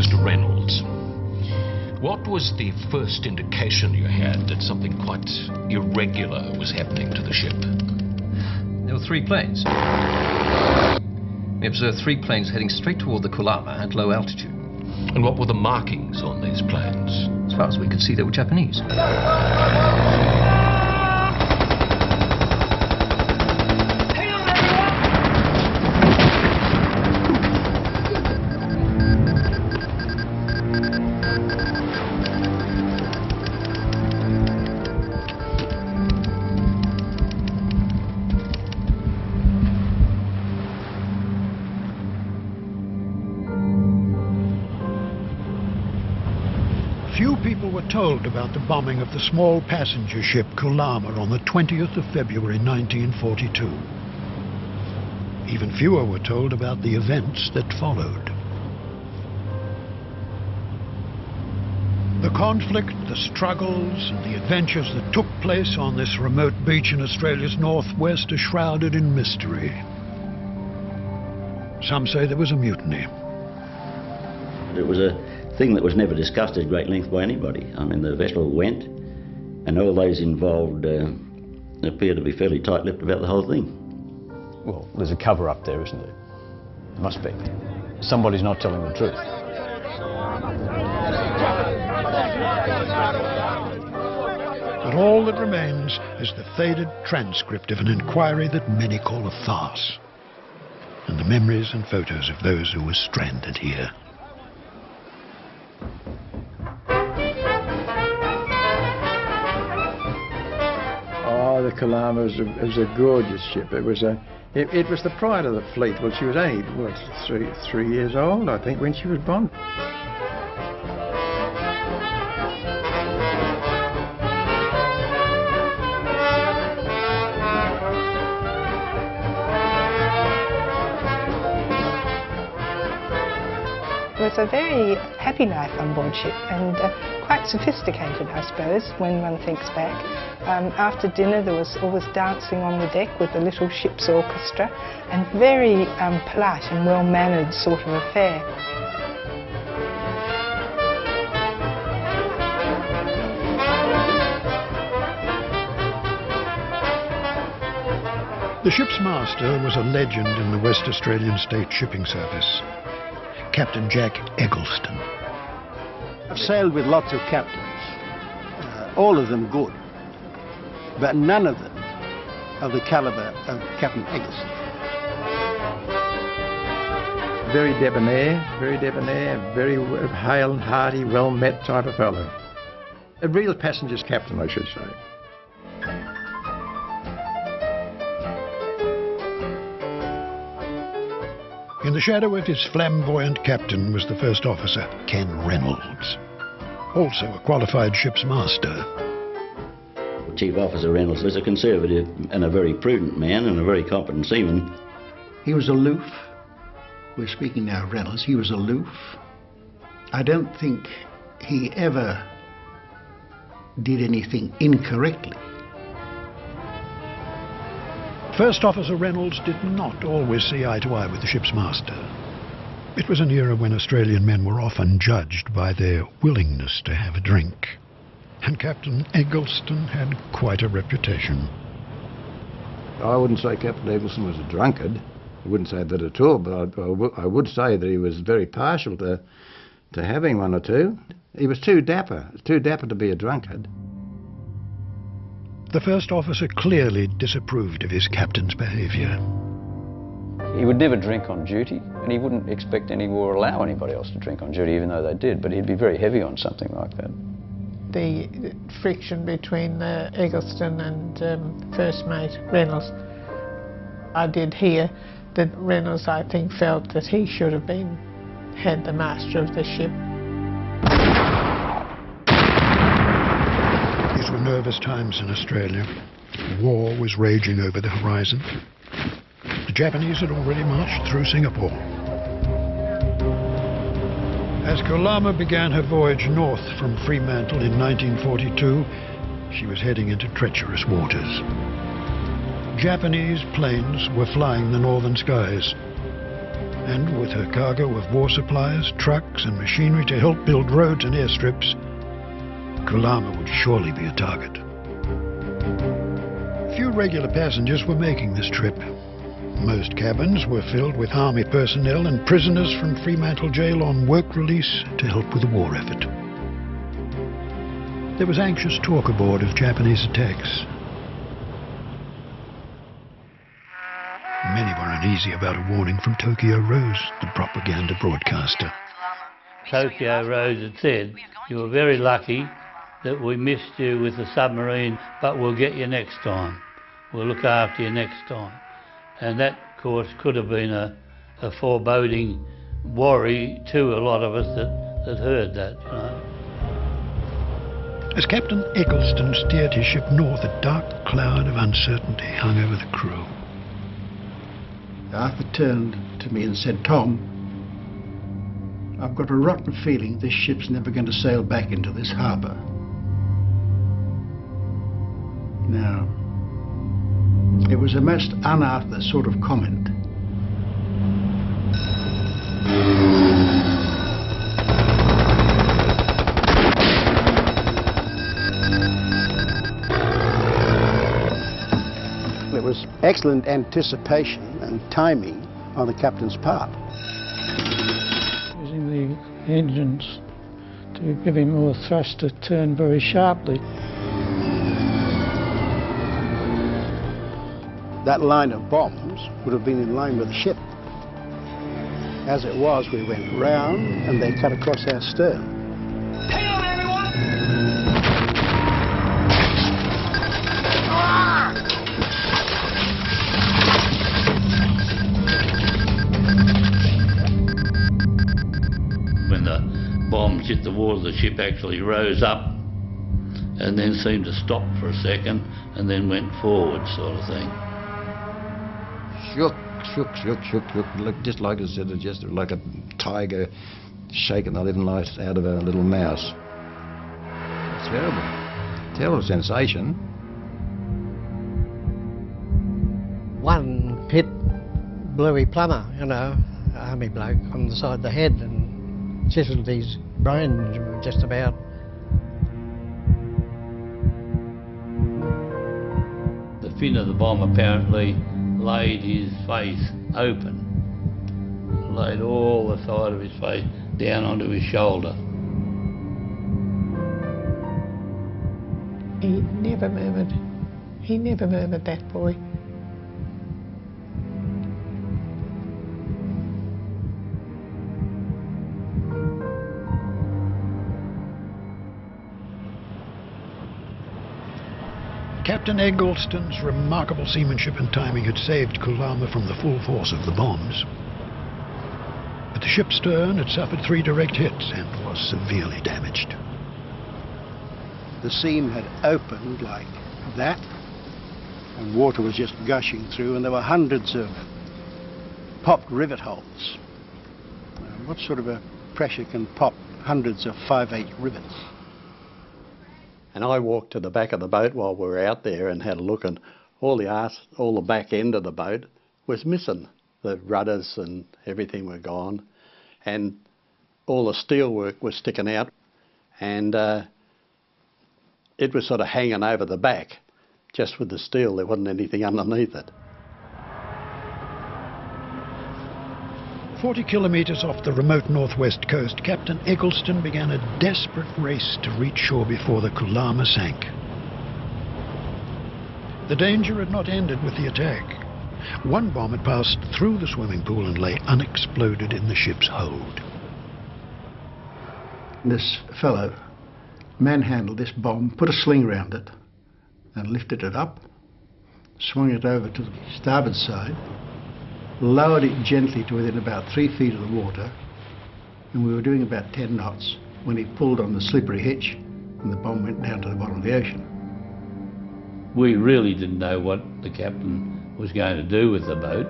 Mr. Reynolds, what was the first indication you had that something quite irregular was happening to the ship? There were 3 planes. We observed 3 planes heading straight toward the Koolama at low altitude. And what were the markings on these planes? As far as we could see, they were Japanese. Few people were told about the bombing of the small passenger ship Koolama on the 20th of February 1942. Even fewer were told about the events that followed. The conflict, the struggles, and the adventures that took place on this remote beach in Australia's northwest are shrouded in mystery. Some say there was a mutiny. It was a thing that was never discussed at great length by anybody. I mean, the vessel went, and all those involved appear to be fairly tight-lipped about the whole thing. Well, there's a cover-up there, isn't there? Must be. Somebody's not telling the truth. But all that remains is the faded transcript of an inquiry that many call a farce, and the memories and photos of those who were stranded here. Oh, the Koolama was a gorgeous ship. It was the pride of the fleet. Well, she was only, what, three years old, I think, when she was bombed. It was a very happy life on board ship and quite sophisticated, I suppose, when one thinks back. After dinner there was always dancing on the deck with the little ship's orchestra, and very polite and well-mannered sort of affair. The ship's master was a legend in the West Australian State Shipping Service, Captain Jack Eggleston. I've sailed with lots of captains, all of them good, but none of them of the calibre of Captain Eggleston. Very debonair, very hale and hearty, well-met type of fellow. A real passenger's captain, I should say. In the shadow of his flamboyant captain was the first officer, Ken Reynolds, also a qualified ship's master. Chief Officer Reynolds was a conservative and a very prudent man and a very competent seaman. He was aloof. We're speaking now of Reynolds. He was aloof. I don't think he ever did anything incorrectly. First Officer Reynolds did not always see eye to eye with the ship's master. It was an era when Australian men were often judged by their willingness to have a drink, and Captain Eggleston had quite a reputation. I wouldn't say Captain Eggleston was a drunkard. I wouldn't say that at all, but I would say that he was very partial to having one or two. He was too dapper to be a drunkard. The first officer clearly disapproved of his captain's behaviour. He would never drink on duty, and he wouldn't expect or allow anybody else to drink on duty, even though they did, but he'd be very heavy on something like that. The friction between Eggleston and First Mate Reynolds, I did hear that Reynolds, I think, felt that he should have had the master of the ship. These were nervous times in Australia. War was raging over the horizon. The Japanese had already marched through Singapore. As Koolama began her voyage north from Fremantle in 1942, she was heading into treacherous waters. Japanese planes were flying the northern skies. and with her cargo of war supplies, trucks and machinery to help build roads and airstrips, Koolama would surely be a target. Few regular passengers were making this trip. Most cabins were filled with army personnel and prisoners from Fremantle Jail on work release to help with the war effort. There was anxious talk aboard of Japanese attacks. Many were uneasy about a warning from Tokyo Rose, the propaganda broadcaster. Tokyo Rose had said, "You were very lucky that we missed you with the submarine, but we'll get you next time. We'll look after you next time." And that, of course, could have been a foreboding worry to a lot of us that heard that, you know. As Captain Eggleston steered his ship north, a dark cloud of uncertainty hung over the crew. Arthur turned to me and said, "Tom, I've got a rotten feeling this ship's never going to sail back into this harbour." Now, it was a most un-Arthur sort of comment. It was excellent anticipation and timing on the captain's part. Using the engines to give him more thrust to turn very sharply. That line of bombs would have been in line with the ship. As it was, we went round and they cut across our stern. Hang on, everyone! When the bombs hit the water, the ship actually rose up and then seemed to stop for a second and then went forward, sort of thing. Shook, just like I said, just like a tiger shaking the living life out of a little mouse. Terrible sensation. One hit Bluey Plummer, you know, army bloke, on the side of the head and chiseled his brain just about. The fin of the bomb apparently laid his face open, laid all the side of his face down onto his shoulder. He never murmured. He never murmured, that boy. Captain Eggleston's remarkable seamanship and timing had saved Koolama from the full force of the bombs. But the ship's stern had suffered 3 direct hits and was severely damaged. The seam had opened like that, and water was just gushing through, and there were hundreds of popped rivet holes. What sort of a pressure can pop hundreds of 5/8 rivets? And I walked to the back of the boat while we were out there and had a look, and all the back end of the boat was missing. The rudders and everything were gone, and all the steelwork was sticking out, and it was sort of hanging over the back, just with the steel. There wasn't anything underneath it. 40 kilometres off the remote northwest coast, Captain Eggleston began a desperate race to reach shore before the Koolama sank. The danger had not ended with the attack. One bomb had passed through the swimming pool and lay unexploded in the ship's hold. This fellow manhandled this bomb, put a sling round it, and lifted it up, swung it over to the starboard side, lowered it gently to within about 3 feet of the water, and we were doing about 10 knots when he pulled on the slippery hitch and the bomb went down to the bottom of the ocean. We really didn't know what the captain was going to do with the boat,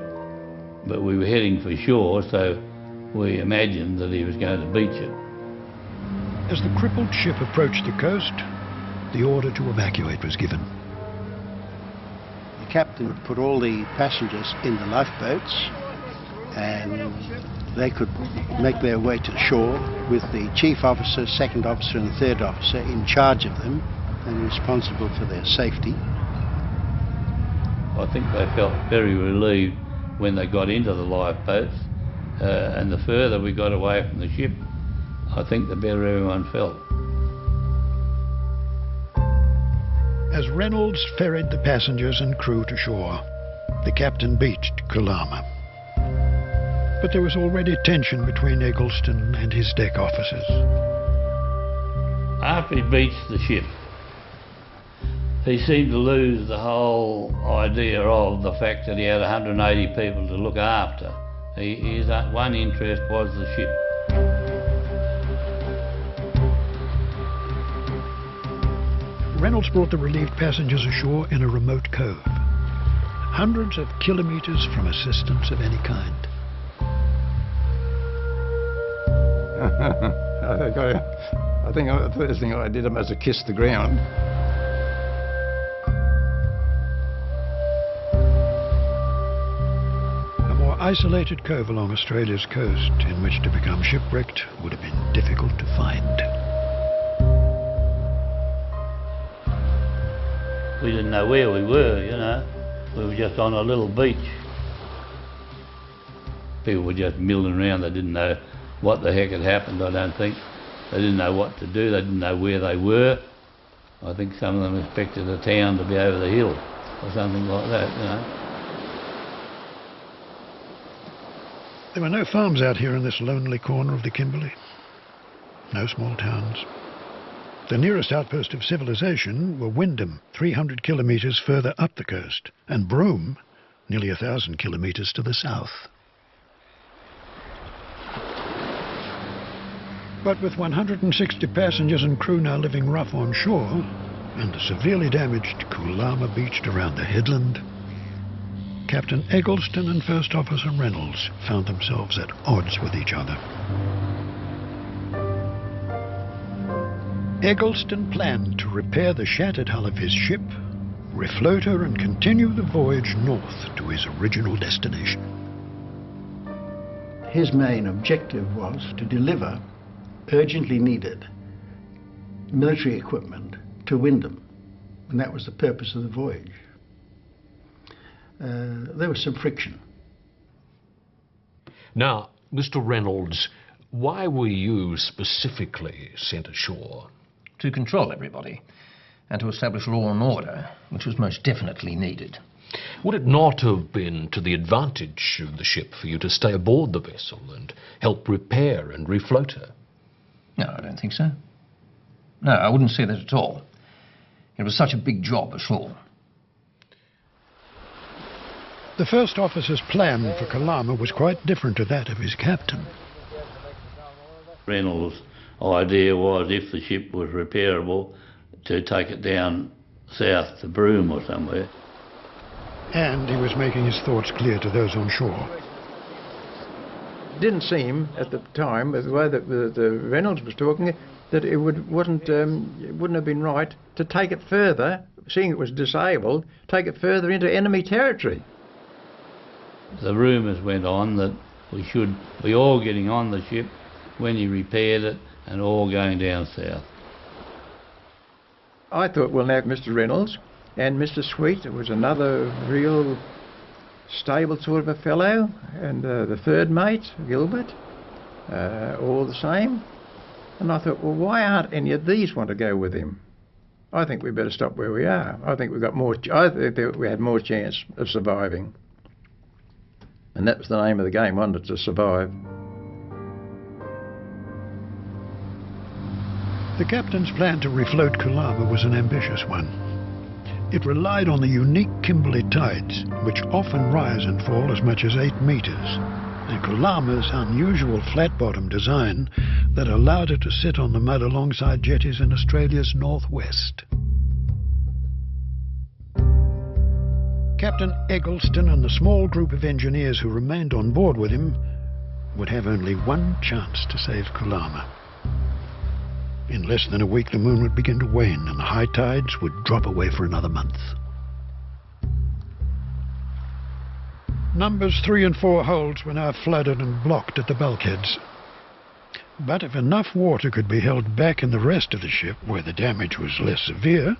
but we were heading for shore, so we imagined that he was going to beach it. As the crippled ship approached the coast, the order to evacuate was given. The captain would put all the passengers in the lifeboats, and they could make their way to shore with the chief officer, second officer and third officer in charge of them and responsible for their safety. I think they felt very relieved when they got into the lifeboats, and the further we got away from the ship, I think the better everyone felt. As Reynolds ferried the passengers and crew to shore, the captain beached Koolama. But there was already tension between Eggleston and his deck officers. After he beached the ship, he seemed to lose the whole idea of the fact that he had 180 people to look after. His one interest was the ship. Reynolds brought the relieved passengers ashore in a remote cove, hundreds of kilometres from assistance of any kind. I think the first thing I did was to kiss the ground. A more isolated cove along Australia's coast in which to become shipwrecked would have been difficult to find. We didn't know where we were, you know. We were just on a little beach. People were just milling around. They didn't know what the heck had happened, I don't think. They didn't know what to do. They didn't know where they were. I think some of them expected the town to be over the hill or something like that, you know. There were no farms out here in this lonely corner of the Kimberley. No small towns. The nearest outpost of civilization were Wyndam, 300 kilometres further up the coast, and Broome, nearly 1,000 kilometres to the south. But with 160 passengers and crew now living rough on shore, and the severely damaged Koolama beached around the headland, Captain Eggleston and First Officer Reynolds found themselves at odds with each other. Eggleston planned to repair the shattered hull of his ship, refloat her and continue the voyage north to his original destination. His main objective was to deliver urgently needed military equipment to Wyndam, and that was the purpose of the voyage. There was some friction. Now, Mr. Reynolds, why were you specifically sent ashore? To control everybody and to establish law and order, which was most definitely needed. Would it not have been to the advantage of the ship for you to stay aboard the vessel and help repair and refloat her? No, I don't think so. No, I wouldn't say that at all. It was such a big job ashore. The first officer's plan for Koolama was quite different to that of his captain. Reynolds' idea was, if the ship was repairable, to take it down south to Broome or somewhere. And he was making his thoughts clear to those on shore. It didn't seem at the time, the way that the Reynolds was talking, that it wouldn't have been right to take it further, seeing it was disabled, take it further into enemy territory. The rumours went on that we should be all getting on the ship when he repaired it and all going down south. I thought, well, now Mr. Reynolds and Mr. Sweet, it was another real stable sort of a fellow, and the third mate, Gilbert, all the same. And I thought, well, why aren't any of these want to go with him? I think we better stop where we are. I think we've got more. I think that we had more chance of surviving. And that was the name of the game, wasn't it, to survive. The captain's plan to refloat Koolama was an ambitious one. It relied on the unique Kimberley tides, which often rise and fall as much as 8 metres, and Koolama's unusual flat-bottom design that allowed it to sit on the mud alongside jetties in Australia's northwest. Captain Eggleston and the small group of engineers who remained on board with him would have only one chance to save Koolama. In less than a week, the moon would begin to wane and the high tides would drop away for another month. Numbers 3 and 4 holds were now flooded and blocked at the bulkheads. But if enough water could be held back in the rest of the ship, where the damage was less severe,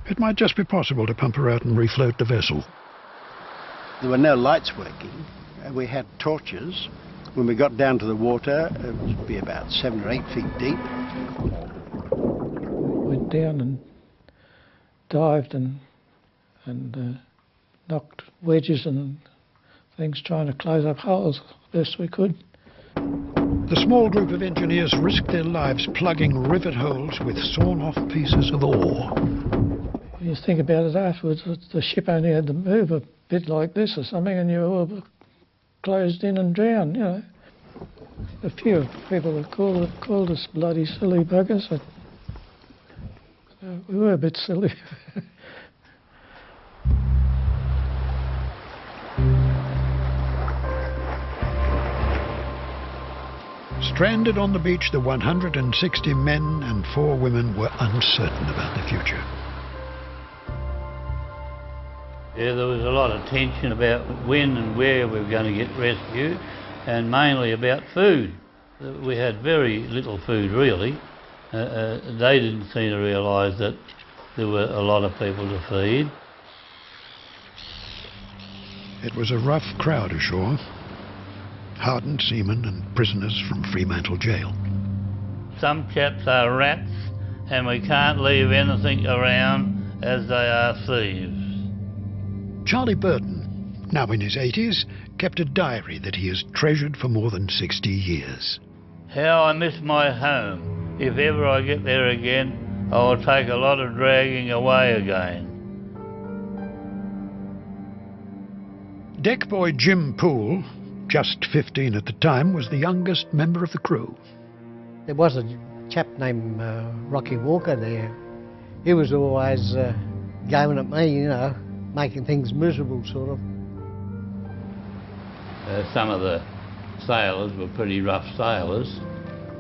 it might just be possible to pump her out and refloat the vessel. There were no lights working. We had torches. When we got down to the water, it would be about 7 or 8 feet deep. Went down and dived and knocked wedges and things, trying to close up holes the best we could. The small group of engineers risked their lives plugging rivet holes with sawn-off pieces of ore. When you think about it afterwards, the ship only had to move a bit like this or something and you were all closed in and drowned, you know. A few people have called us bloody silly buggers. We were a bit silly. Stranded on the beach, the 160 men and 4 women were uncertain about the future. Yeah, there was a lot of tension about when and where we were going to get rescued, and mainly about food. We had very little food, really. They didn't seem to realise that there were a lot of people to feed. It was a rough crowd ashore. Hardened seamen and prisoners from Fremantle jail. Some chaps are rats, and we can't leave anything around as they are thieves. Charlie Burton, now in his 80s, kept a diary that he has treasured for more than 60 years. How I miss my home. If ever I get there again, I will take a lot of dragging away again. Deck boy Jim Poole, just 15 at the time, was the youngest member of the crew. There was a chap named Rocky Walker there. He was always going at me, you know, making things miserable, sort of. Some of the sailors were pretty rough sailors,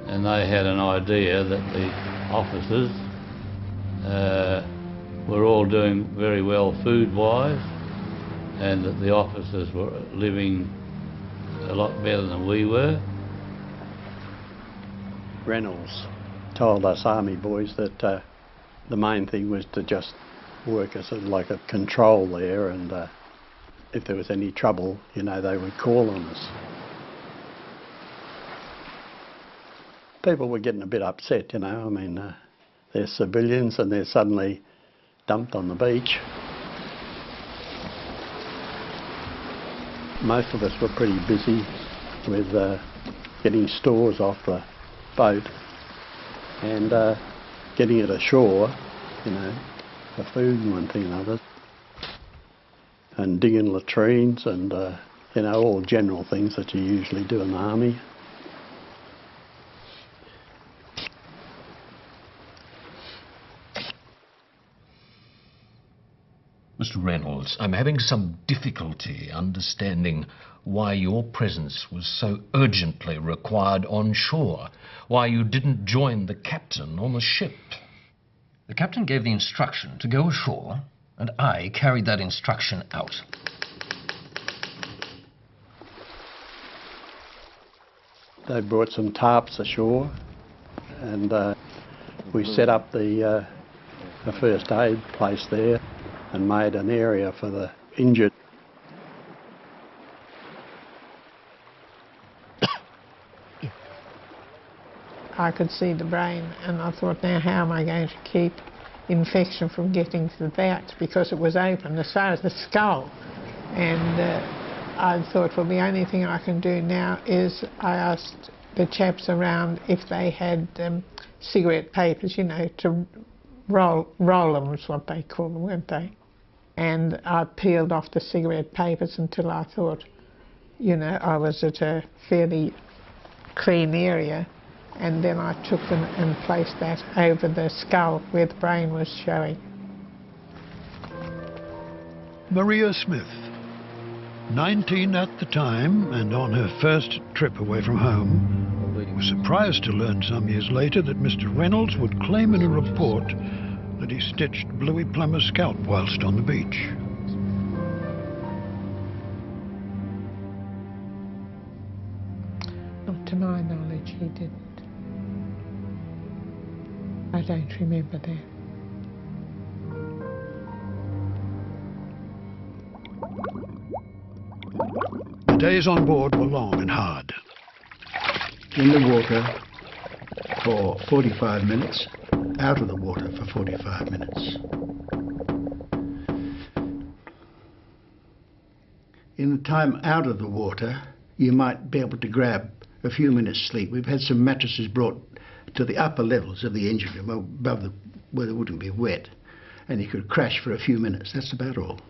and they had an idea that the officers were all doing very well food-wise, and that the officers were living a lot better than we were. Reynolds told us army boys that the main thing was to just work as like a control there, and if there was any trouble, you know, they would call on us. People were getting a bit upset, you know. I mean, they're civilians and they're suddenly dumped on the beach. Most of us were pretty busy with getting stores off the boat and getting it ashore, you know, for food and one thing and another, and digging latrines and, you know, all general things that you usually do in the army. Mr. Reynolds, I'm having some difficulty understanding why your presence was so urgently required on shore, why you didn't join the captain on the ship. The captain gave the instruction to go ashore, and I carried that instruction out. They brought some tarps ashore, and we set up the first aid place there and made an area for the injured. I could see the brain, and I thought, now how am I going to keep infection from getting to that, because it was open as far as the skull. And I thought, well, the only thing I can do now is I asked the chaps around if they had cigarette papers, you know, to roll them is what they call them, weren't they? And I peeled off the cigarette papers until I thought, you know, I was at a fairly clean area, and then I took them and placed that over the skull where the brain was showing. Maria Smith, 19 at the time and on her first trip away from home, was surprised to learn some years later that Mr. Reynolds would claim in a report that he stitched Bluey Plummer's scalp whilst on the beach. Not to my knowledge, he didn't. I don't remember that. The days on board were long and hard. In the water for 45 minutes, out of the water for 45 minutes. In the time out of the water, you might be able to grab a few minutes sleep. We've had some mattresses brought to the upper levels of the engine room, above where it wouldn't be wet, and you could crash for a few minutes. That's about all.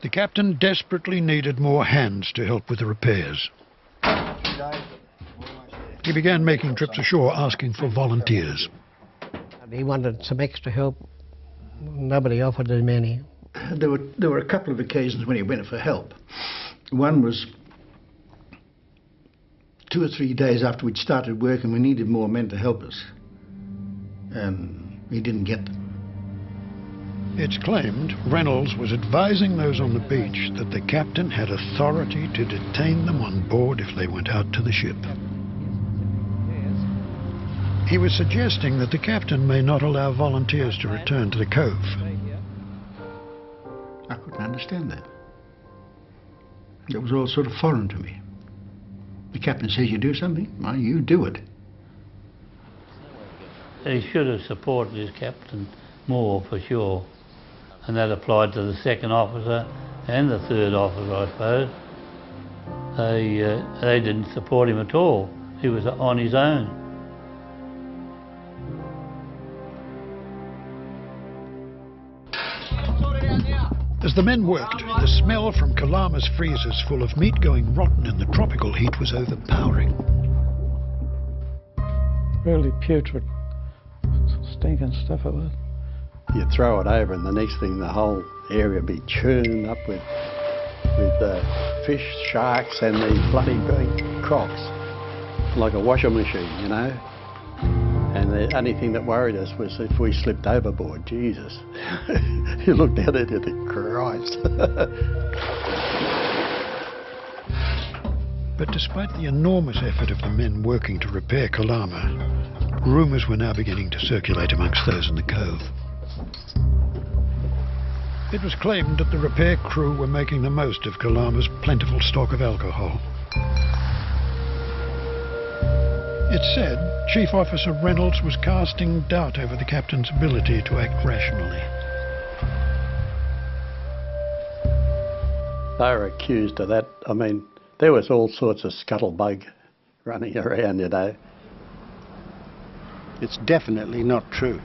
The captain desperately needed more hands to help with the repairs. He began making trips ashore asking for volunteers. He wanted some extra help. Nobody offered him any. There were a couple of occasions when he went for help. One was 2 or 3 days after we'd started work and we needed more men to help us. And he didn't get them. It's claimed Reynolds was advising those on the beach that the captain had authority to detain them on board if they went out to the ship. He was suggesting that the captain may not allow volunteers to return to the cove. I couldn't understand that. It was all sort of foreign to me. The captain says you do something, well, you do it. He should have supported his captain more, for sure. And that applied to the second officer and the third officer, I suppose. They didn't support him at all. He was on his own. As the men worked, the smell from Koolama's freezers full of meat going rotten in the tropical heat was overpowering. Really putrid, stinking stuff it was. You throw it over and the next thing the whole area be churned up with fish, sharks and the bloody big crocs, like a washing machine, you know. And the only thing that worried us was if we slipped overboard. Jesus. You look down at it and think, Christ. But despite the enormous effort of the men working to repair Koolama, rumours were now beginning to circulate amongst those in the cove. It was claimed that the repair crew were making the most of Koolama's plentiful stock of alcohol. It said Chief Officer Reynolds was casting doubt over the captain's ability to act rationally. They were accused of that. I mean, there was all sorts of scuttlebug running around, you know. It's definitely not true.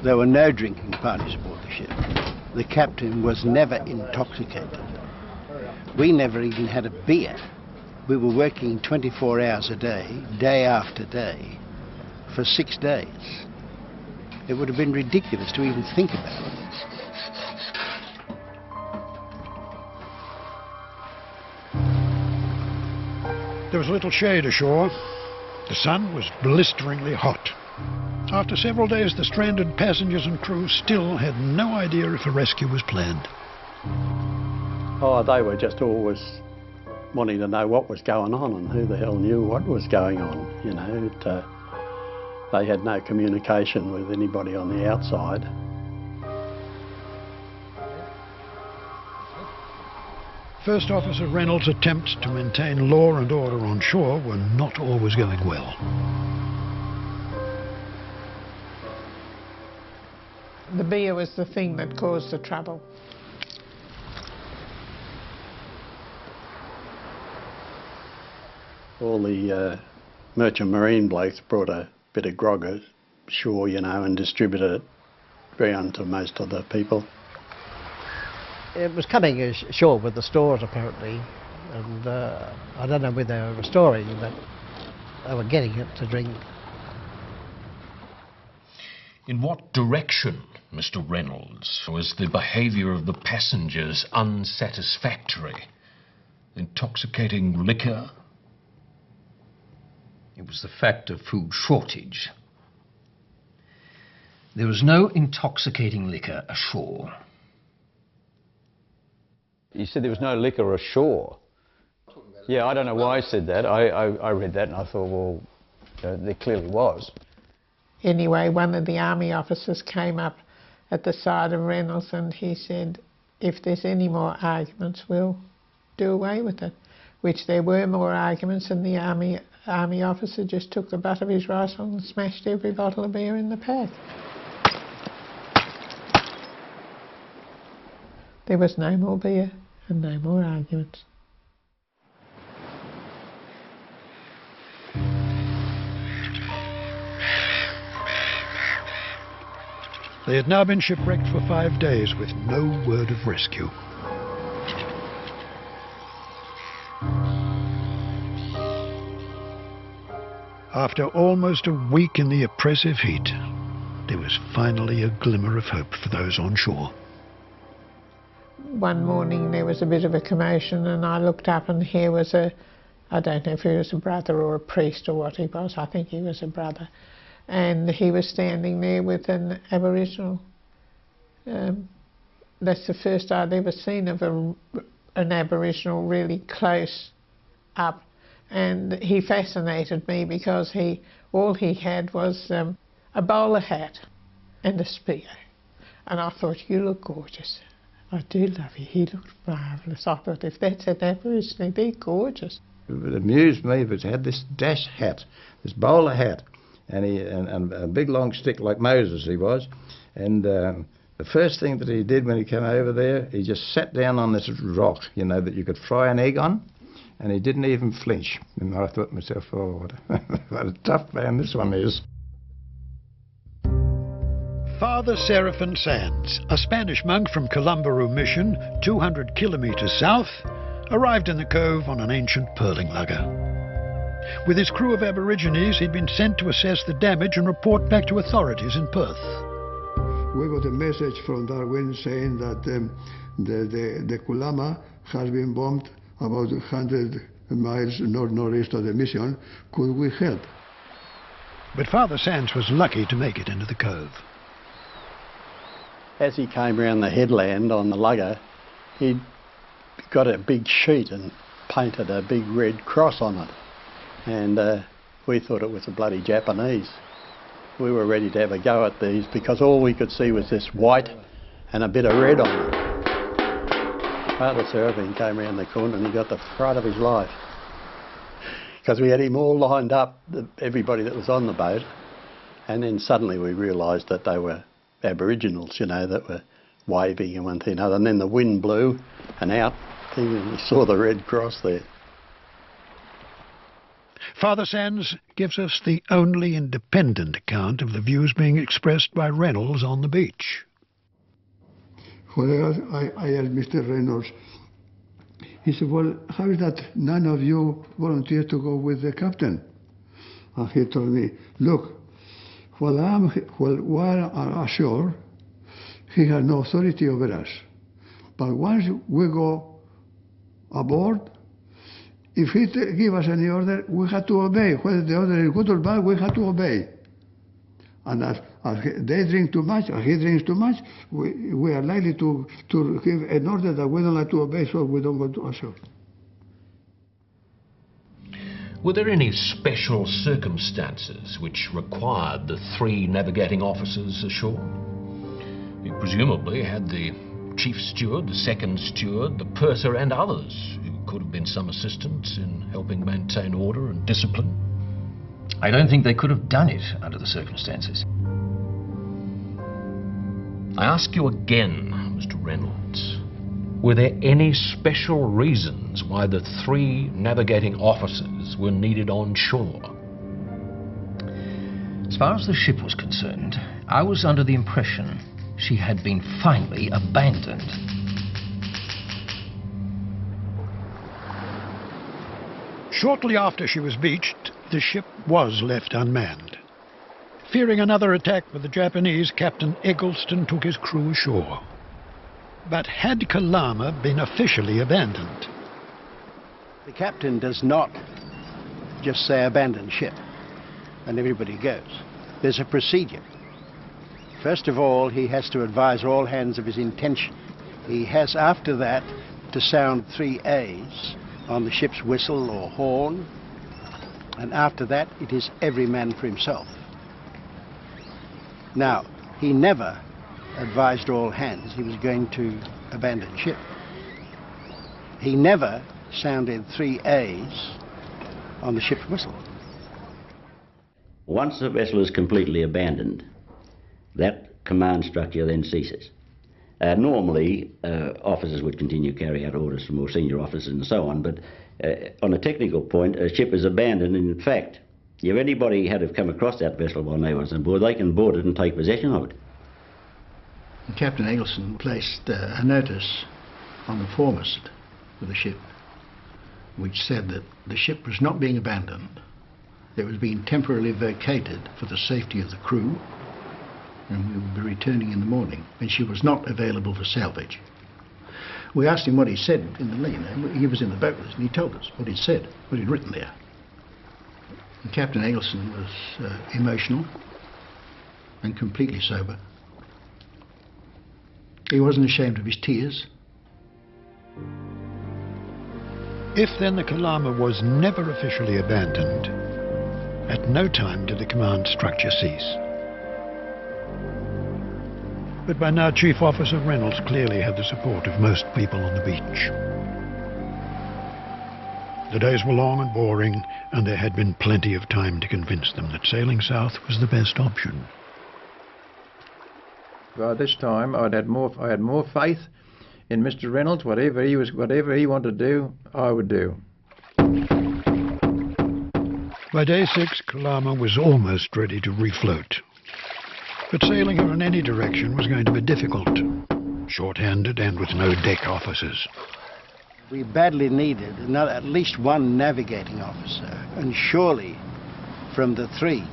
There were no drinking parties aboard the ship. The captain was never intoxicated. We never even had a beer. We were working 24 hours a day, day after day, for 6 days. It would have been ridiculous to even think about it. There was little shade ashore. The sun was blisteringly hot. After several days, the stranded passengers and crew still had no idea if a rescue was planned. Oh, they were just always wanting to know what was going on and who the hell knew what was going on, you know. They had no communication with anybody on the outside. First Officer Reynolds' attempts to maintain law and order on shore were not always going well. The beer was the thing that caused the trouble. All the merchant marine blokes brought a bit of grog ashore, you know, and distributed it round to most of the people. It was coming ashore with the stores apparently, and I don't know whether they were restoring, but they were getting it to drink. In what direction, Mr. Reynolds, was the behaviour of the passengers unsatisfactory? Intoxicating liquor? It was the fact of food shortage. There was no intoxicating liquor ashore. You said there was no liquor ashore. Yeah, I don't know why he said that. I read that and I thought, well, there clearly was. Anyway, one of the army officers came up at the side of Reynolds and he said, if there's any more arguments, we'll do away with it. Which there were more arguments, and the army officer just took the butt of his rifle and smashed every bottle of beer in the pack. There was no more beer and no more arguments. They had now been shipwrecked for 5 days with no word of rescue. After almost a week in the oppressive heat, there was finally a glimmer of hope for those on shore. One morning there was a bit of a commotion and I looked up and here was I don't know if he was a brother or a priest or what he was, I think he was a brother. And he was standing there with an Aboriginal. That's the first I'd ever seen of an Aboriginal really close up. And he fascinated me because all he had was a bowler hat and a speedo. And I thought, you look gorgeous. I do love you. He looked marvellous. I thought, if that's an Aboriginal, they're gorgeous. It amused me because he had this dash hat, this bowler hat, and a big long stick like Moses he was. And the first thing that he did when he came over there, he just sat down on this rock, you know, that you could fry an egg on, and he didn't even flinch. And I thought to myself, oh, what a tough man this one is. Father Seraphin Sands, a Spanish monk from Koolama Mission, 200 kilometres south, arrived in the cove on an ancient pearling lugger. With his crew of Aborigines, he'd been sent to assess the damage and report back to authorities in Perth. We got a message from Darwin saying that the Koolama has been bombed about 100 miles northeast of the mission. Could we help? But Father Sands was lucky to make it into the cove. As he came round the headland on the lugger, he'd got a big sheet and painted a big red cross on it. And we thought it was a bloody Japanese. We were ready to have a go at these because all we could see was this white and a bit of red on it. Father Seraphin came round the corner and he got the fright of his life. Because we had him all lined up, everybody that was on the boat, and then suddenly we realised that they were Aboriginals, you know, that were waving and one thing and another, and then the wind blew and out, he saw the red cross there. Father Sands gives us the only independent account of the views being expressed by Reynolds on the beach. Well, I asked Mr. Reynolds, he said, well, how is that none of you volunteered to go with the captain? And he told me, look, while I'm ashore, he has no authority over us. But once we go aboard, if he give us any order, we have to obey. Whether the order is good or bad, we have to obey. And as they drink too much, or he drinks too much, we are likely to give an order that we don't like to obey, so we don't go to ashore. Were there any special circumstances which required the 3 navigating officers ashore? You presumably had the chief steward, the second steward, the purser and others who could have been some assistance in helping maintain order and discipline. I don't think they could have done it under the circumstances. I ask you again, Mr. Reynolds, were there any special reasons why the 3 navigating officers were needed on shore? As far as the ship was concerned, I was under the impression she had been finally abandoned. Shortly after she was beached, the ship was left unmanned. Fearing another attack by the Japanese, Captain Eggleston took his crew ashore. But had Koolama been officially abandoned? The captain does not just say abandon ship and everybody goes. There's a procedure. First of all, he has to advise all hands of his intention. He has after that to sound 3 A's on the ship's whistle or horn, and after that it is every man for himself. Now, he never advised all hands he was going to abandon ship. He never sounded 3 A's on the ship's whistle. Once the vessel is completely abandoned, that command structure then ceases. Normally, officers would continue to carry out orders from more senior officers and so on, but on a technical point, a ship is abandoned, and in fact, if anybody had have come across that vessel while they was on board, they can board it and take possession of it. Captain Eggleston placed a notice on the foremast of the ship which said that the ship was not being abandoned. It was being temporarily vacated for the safety of the crew, and we would be returning in the morning, and she was not available for salvage. We asked him what he said in the lean, and he was in the boat with us, and he told us what he'd said, what he'd written there. And Captain Eggleston was emotional and completely sober. He wasn't ashamed of his tears. If then the Koolama was never officially abandoned, at no time did the command structure cease. But by now Chief Officer Reynolds clearly had the support of most people on the beach. The days were long and boring, and there had been plenty of time to convince them that sailing south was the best option. By this time, I had more faith in Mr. Reynolds. Whatever he wanted to do, I would do. By day 6, Koolama was almost ready to refloat. But sailing her in any direction was going to be difficult, short-handed and with no deck officers. We badly needed at least one navigating officer, and surely from the 3,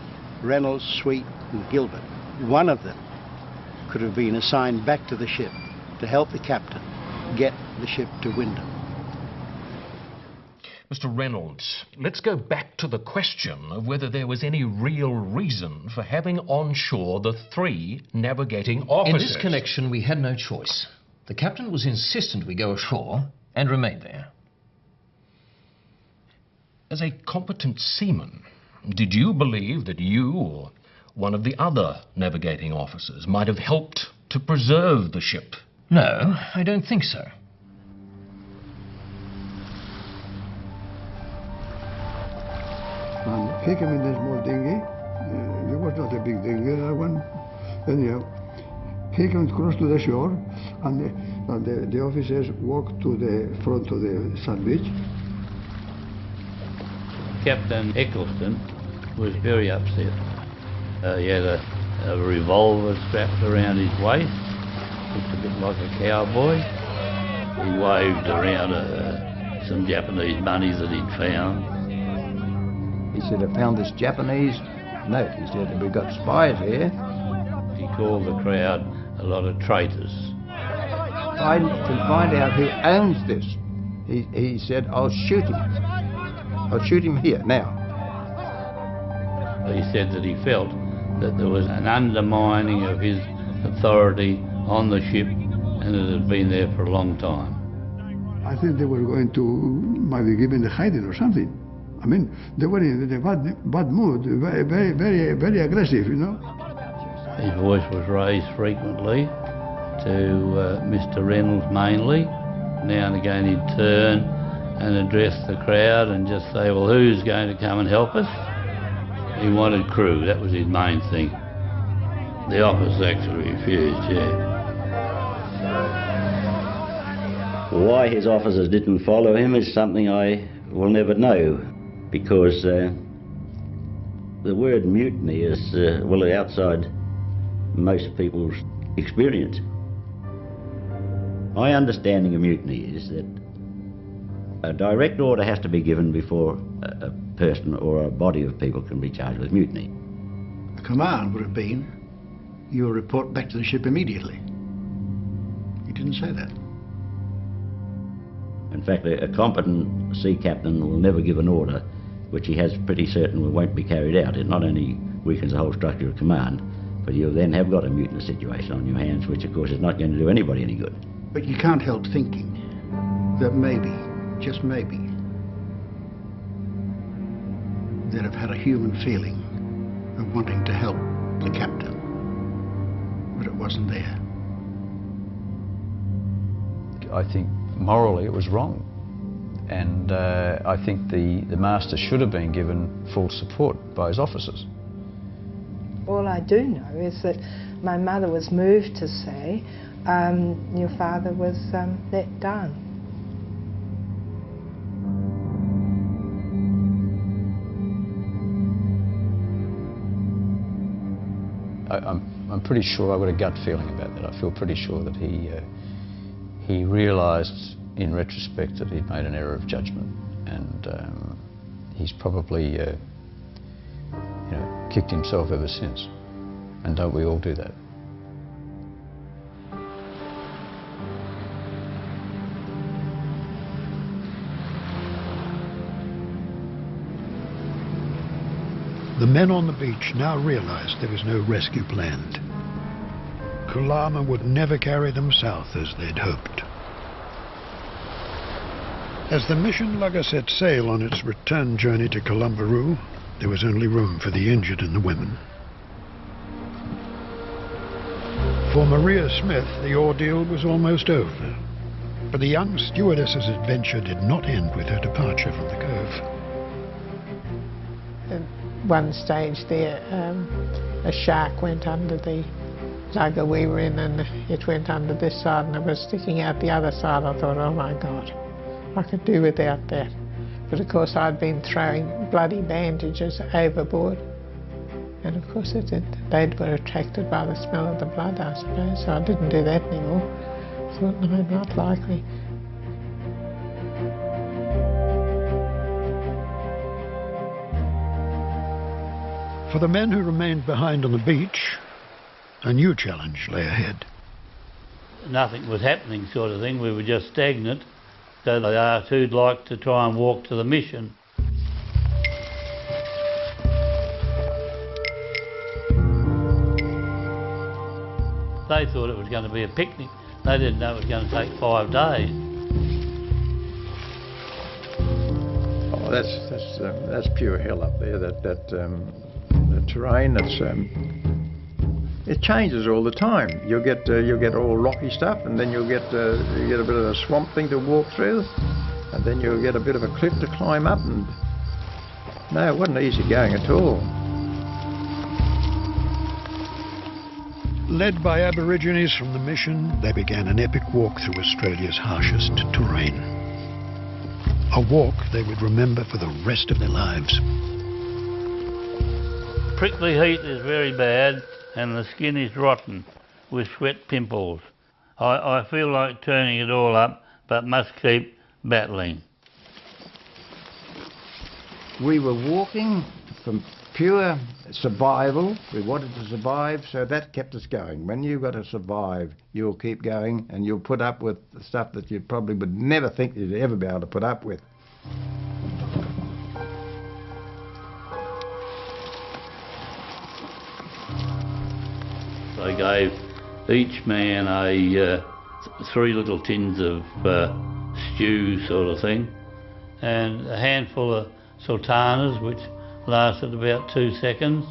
Reynolds, Sweet and Gilbert, one of them could have been assigned back to the ship to help the captain get the ship to Wyndam. Mr. Reynolds, let's go back to the question of whether there was any real reason for having on shore the 3 navigating officers. In this connection, we had no choice. The captain was insistent we go ashore and remain there. As a competent seaman, did you believe that you or one of the other navigating officers might have helped to preserve the ship? No, I don't think so. And he came in a small dinghy. It was not a big dinghy, that one. Anyhow, he came across to the shore, and the officers walked to the front of the sand beach. Captain Eggleston was very upset. He had a revolver strapped around his waist, looked a bit like a cowboy. He waved around some Japanese money that he'd found. He said, I found this Japanese note. He said, we've got spies here. He called the crowd a lot of traitors. To find out who owns this, he said, I'll shoot him. I'll shoot him here, now. He said that he felt that there was an undermining of his authority on the ship, and it had been there for a long time. I think they were going to maybe give him the hiding or something. I mean, they were in a bad mood, very aggressive, you know. His voice was raised frequently to Mr. Reynolds mainly. Now and again he'd turn and address the crowd and just say, well, who's going to come and help us? He wanted crew, that was his main thing. The officers actually refused, yeah. Why his officers didn't follow him is something I will never know, because the word mutiny is, well, outside most people's experience. My understanding of mutiny is that a direct order has to be given before a person or a body of people can be charged with mutiny. The command would have been, you will report back to the ship immediately. He didn't say that. In fact, a competent sea captain will never give an order which he has pretty certain won't be carried out. It not only weakens the whole structure of command, but you then have got a mutinous situation on your hands, which of course is not going to do anybody any good. But you can't help thinking that maybe, just maybe, that have had a human feeling of wanting to help the captain, but it wasn't there. I think morally it was wrong, and I think the master should have been given full support by his officers. All I do know is that my mother was moved to say, your father was let down. I'm pretty sure I've got a gut feeling about that. I feel pretty sure that he realised in retrospect that he'd made an error of judgment, and he's probably kicked himself ever since. And don't we all do that? The men on the beach now realized there was no rescue planned. Koolama would never carry them south as they'd hoped. As the mission lugger set sail on its return journey to Columbaroo, there was only room for the injured and the women. For Maria Smith, the ordeal was almost over. But the young stewardess's adventure did not end with her departure from the cove. At one stage there, a shark went under the lugger we were in, and it went under this side and it was sticking out the other side. I thought, oh my God, I could do without that. But of course I'd been throwing bloody bandages overboard, and of course they were attracted by the smell of the blood, I suppose, so I didn't do that anymore. I thought, no, not likely. For the men who remained behind on the beach, a new challenge lay ahead. Nothing was happening, sort of thing. We were just stagnant. So they asked who'd like to try and walk to the mission. They thought it was going to be a picnic. They didn't know it was going to take 5 days. Oh, that's pure hell up there. The terrain. It changes all the time. You'll get all rocky stuff, and then you get a bit of a swamp thing to walk through, and then you'll get a bit of a cliff to climb up. And no, it wasn't easy going at all. Led by Aborigines from the mission, they began an epic walk through Australia's harshest terrain. A walk they would remember for the rest of their lives. Prickly heat is very bad, and the skin is rotten with sweat pimples. I feel like turning it all up, but must keep battling. We were walking from pure survival. We wanted to survive, so that kept us going. When you've got to survive, you'll keep going, and you'll put up with the stuff that you probably would never think you'd ever be able to put up with. They gave each man a 3 little tins of stew sort of thing, and a handful of sultanas, which lasted about 2 seconds.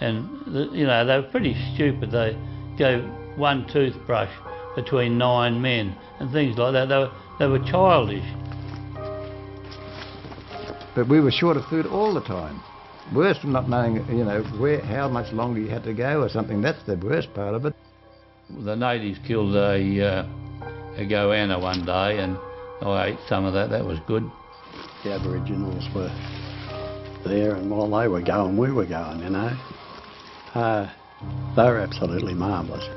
And they were pretty stupid. They gave 1 toothbrush between 9 men and things like that. They were childish. But we were short of food all the time. Worse from not knowing, how much longer you had to go or something. That's the worst part of it. The natives killed a goanna one day, and I ate some of that. That was good. The Aboriginals were there, and while they were going, we were going, They were absolutely marvellous.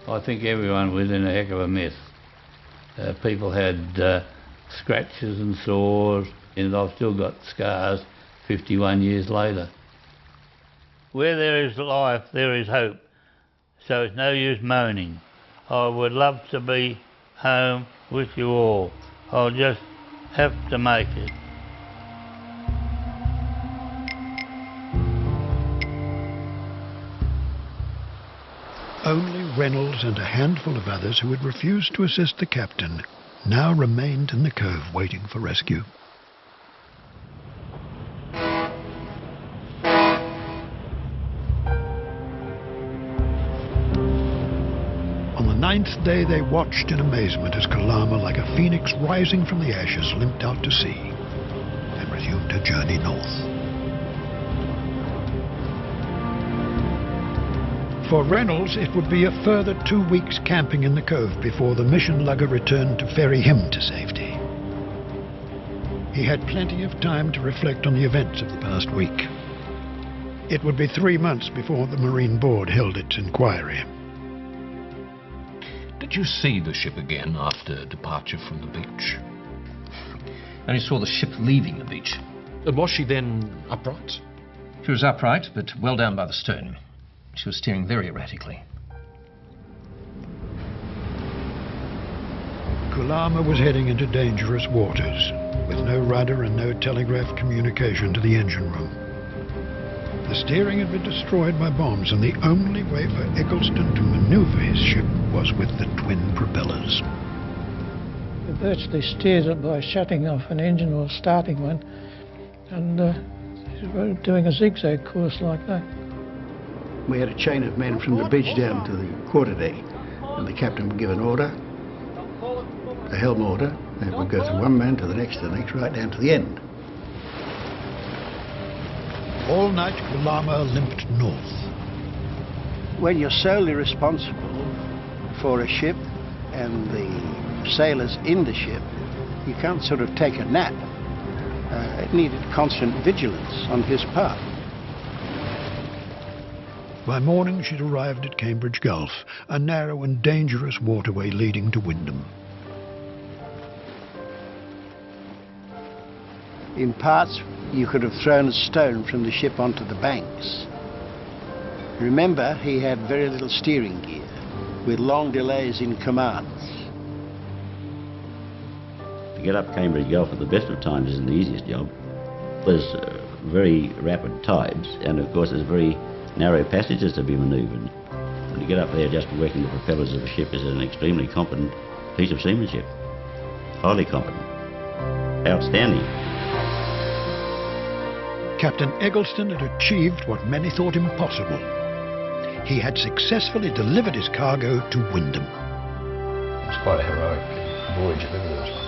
I think everyone was in a heck of a mess. People had scratches and sores, and I've still got scars 51 years later. Where there is life, there is hope, so it's no use moaning. I would love to be home with you all. I'll just have to make it. Only Reynolds and a handful of others who had refused to assist the captain now remained in the cove waiting for rescue. On the 9th day they watched in amazement as Koolama, like a phoenix rising from the ashes, limped out to sea and resumed her journey north. For Reynolds, it would be a further 2 weeks camping in the cove before the mission lugger returned to ferry him to safety. He had plenty of time to reflect on the events of the past week. It would be 3 months before the Marine Board held its inquiry. Did you see the ship again after departure from the beach? I only saw the ship leaving the beach. And was she then upright? She was upright, but well down by the stern. She was steering very erratically. Koolama was heading into dangerous waters, with no rudder and no telegraph communication to the engine room. The steering had been destroyed by bombs, and the only way for Eggleston to maneuver his ship was with the twin propellers. We virtually steered it by shutting off an engine or starting one, and doing a zigzag course like that. We had a chain of men from the beach down to the quarterdeck, and the captain would give an order, a helm order, and it would go from one man to the next, right down to the end. All night, Koolama limped north. When you're solely responsible for a ship and the sailors in the ship, you can't sort of take a nap. It needed constant vigilance on his part. By morning, she'd arrived at Cambridge Gulf, a narrow and dangerous waterway leading to Wyndam. In parts, you could have thrown a stone from the ship onto the banks. Remember, he had very little steering gear, with long delays in commands. To get up Cambridge Gulf at the best of times isn't the easiest job. There's very rapid tides, and of course there's very narrow passages to be manoeuvred. And to get up there just working the propellers of a ship is an extremely competent piece of seamanship. Highly competent. Outstanding. Captain Eggleston had achieved what many thought impossible. He had successfully delivered his cargo to Wyndam. It's quite a heroic voyage if ever there was one.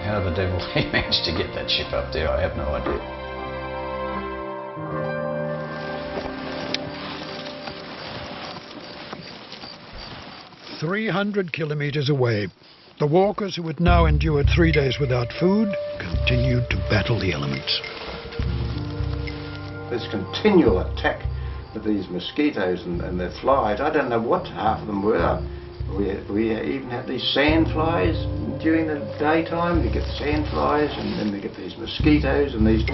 How the devil he managed to get that ship up there, I have no idea. 300 kilometres away, the walkers, who had now endured 3 days without food, continued to battle the elements. This continual attack of these mosquitoes and their flies, I don't know what half of them were. We even had these sand flies during the daytime. You get sand flies, and then we get these mosquitoes and these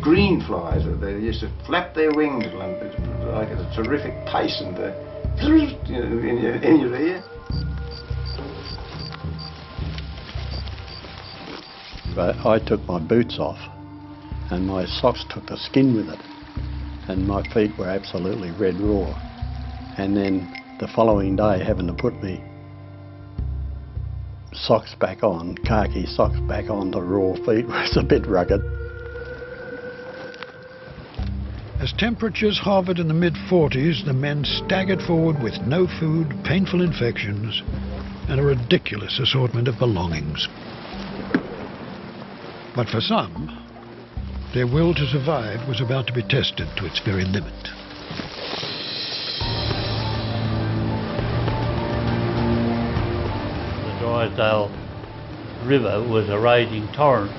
green flies. They used to flap their wings like at a terrific pace, and in your ear. But I took my boots off, and my socks took the skin with it, and my feet were absolutely red raw. And then the following day, having to put me socks back on, khaki socks back on to raw feet, was a bit rugged. As temperatures hovered in the mid-40s, the men staggered forward with no food, painful infections, and a ridiculous assortment of belongings. But for some, their will to survive was about to be tested to its very limit. The Drysdale River was a raging torrent.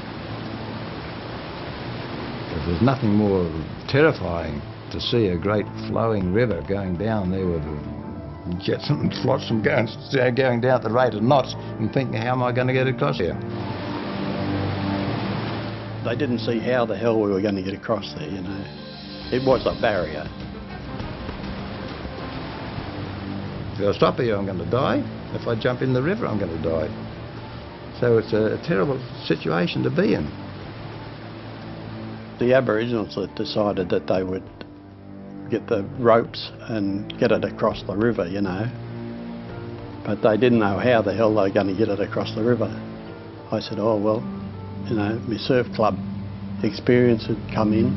There's nothing more terrifying to see a great flowing river going down there with jets and flotsam going down at the rate of knots, and thinking, how am I going to get across here? They didn't see how the hell we were going to get across there, you know. It was a barrier. If I stop here, I'm going to die. If I jump in the river, I'm going to die. So it's a terrible situation to be in. The Aboriginals had decided that they would get the ropes and get it across the river, you know. but they didn't know how the hell they were going to get it across the river. I said, oh well, you know, my surf club experience had come in.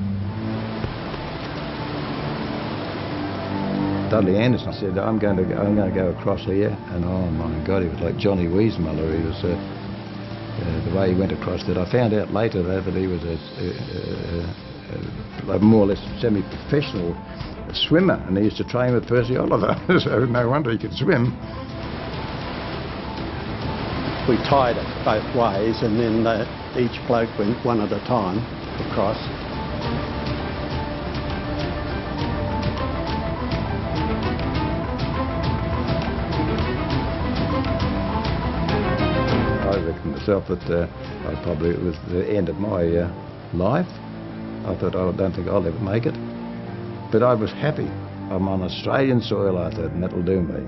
Dudley Anderson said, I'm going to go across here, and oh my God, he was like Johnny Weismuller. He was the way he went across that. I found out later though that he was a more or less semi-professional swimmer, and he used to train with Percy Oliver, so no wonder he could swim. We tied it both ways, and then each bloke went one at a time across. I reckon myself that it was the end of my life. I thought, I don't think I'll ever make it. But I was happy. I'm on Australian soil, I thought, and that'll do me.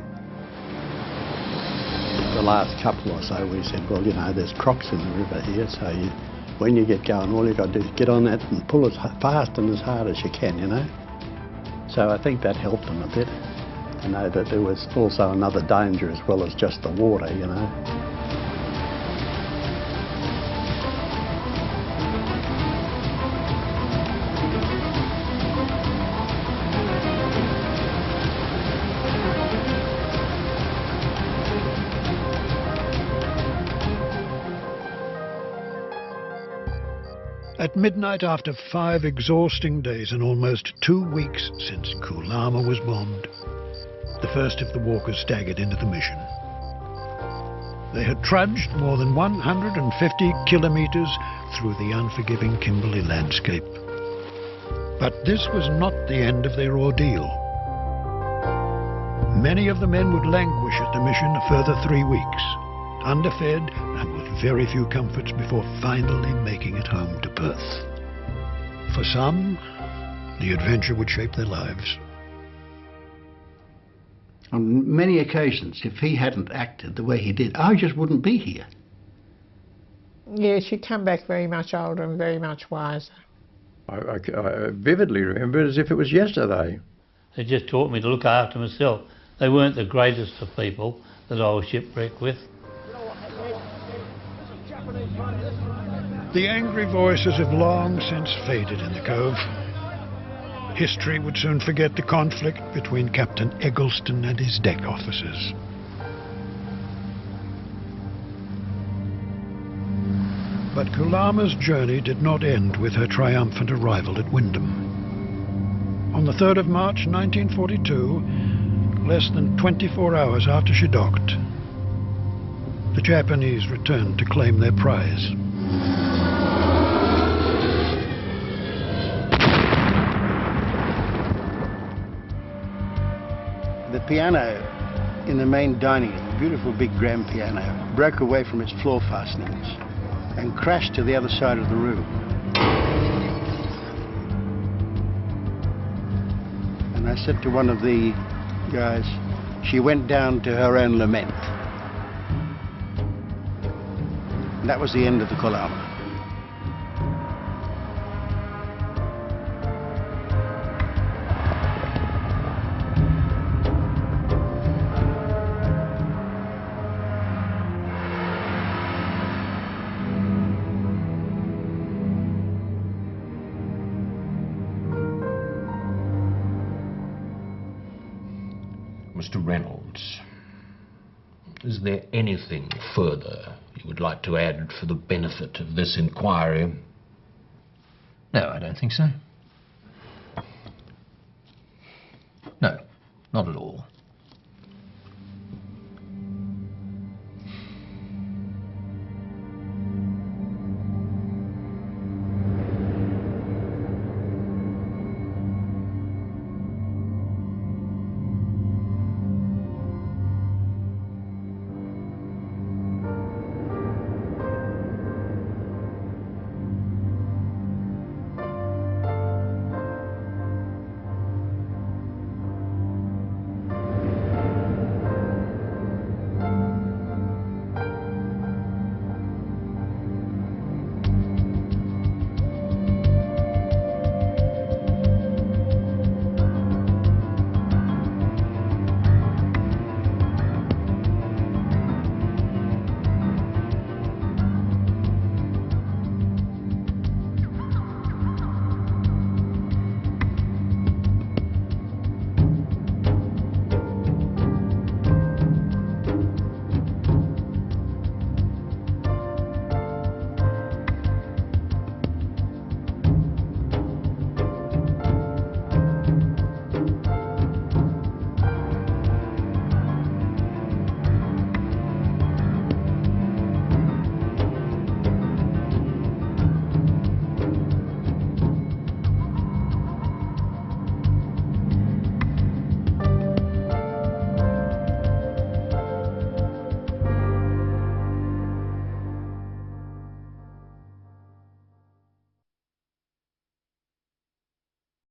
The last couple or so we said, well, you know, there's crocs in the river here, so when you get going, all you've got to do is get on that and pull as fast and as hard as you can, you know. So I think that helped them a bit. You know, that there was also another danger as well as just the water, you know. At midnight, after 5 exhausting days and almost 2 weeks since Koolama was bombed, the first of the walkers staggered into the mission. They had trudged more than 150 kilometres through the unforgiving Kimberley landscape. But this was not the end of their ordeal. Many of the men would languish at the mission a further 3 weeks, underfed and with very few comforts before finally making it home to Perth. For some, the adventure would shape their lives. On many occasions, if he hadn't acted the way he did, I just wouldn't be here. Yeah, she'd come back very much older and very much wiser. I vividly remember it as if it was yesterday. They just taught me to look after myself. They weren't the greatest of people that I was shipwrecked with. The angry voices have long since faded in the cove. History would soon forget the conflict between Captain Eggleston and his deck officers. But Koolama's journey did not end with her triumphant arrival at Wyndam. On the 3rd of March 1942, less than 24 hours after she docked, the Japanese returned to claim their prize. The piano in the main dining room, a beautiful big grand piano, broke away from its floor fastenings and crashed to the other side of the room. And I said to one of the guys, she went down to her own lament. And that was the end of the Koolama. Mr. Reynolds, is there anything further you would like to add for the benefit of this inquiry? No, I don't think so. No, not at all.